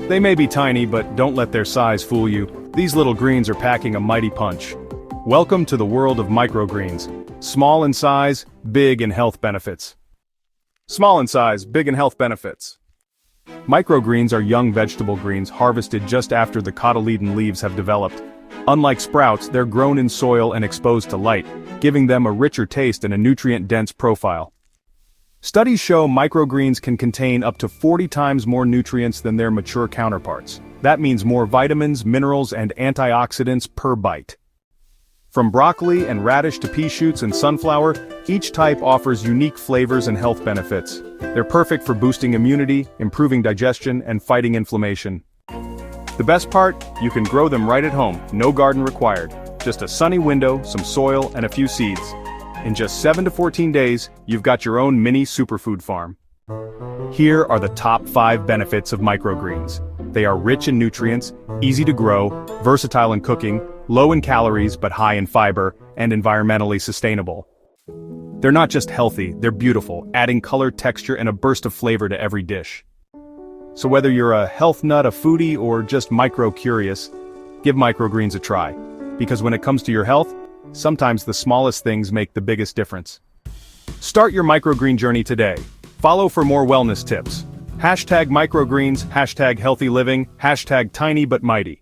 They may be tiny, but don't let their size fool you. These little greens are packing a mighty punch. Welcome to the world of microgreens. Small in size, big in health benefits. Small in size, big in health benefits. Microgreens are young vegetable greens harvested just after the cotyledon leaves have developed. Unlike sprouts, they're grown in soil and exposed to light, giving them a richer taste and a nutrient-dense profile. Studies show microgreens can contain up to 40 times more nutrients than their mature counterparts. That means more vitamins, minerals, and antioxidants per bite. From broccoli and radish to pea shoots and sunflower, each type offers unique flavors and health benefits. They're perfect for boosting immunity, improving digestion, and fighting inflammation. The best part? You can grow them right at home, no garden required. Just a sunny window, some soil, and a few seeds. In just 7 to 14 days, you've got your own mini superfood farm. Here are the top 5 benefits of microgreens. They are rich in nutrients, easy to grow, versatile in cooking, low in calories but high in fiber, and environmentally sustainable. They're not just healthy, they're beautiful, adding color, texture, and a burst of flavor to every dish. So whether you're a health nut, a foodie, or just micro-curious, give microgreens a try. Because when it comes to your health, sometimes the smallest things make the biggest difference. Start your microgreen journey today. Follow for more wellness tips. #microgreens, #healthy living, #tiny but mighty.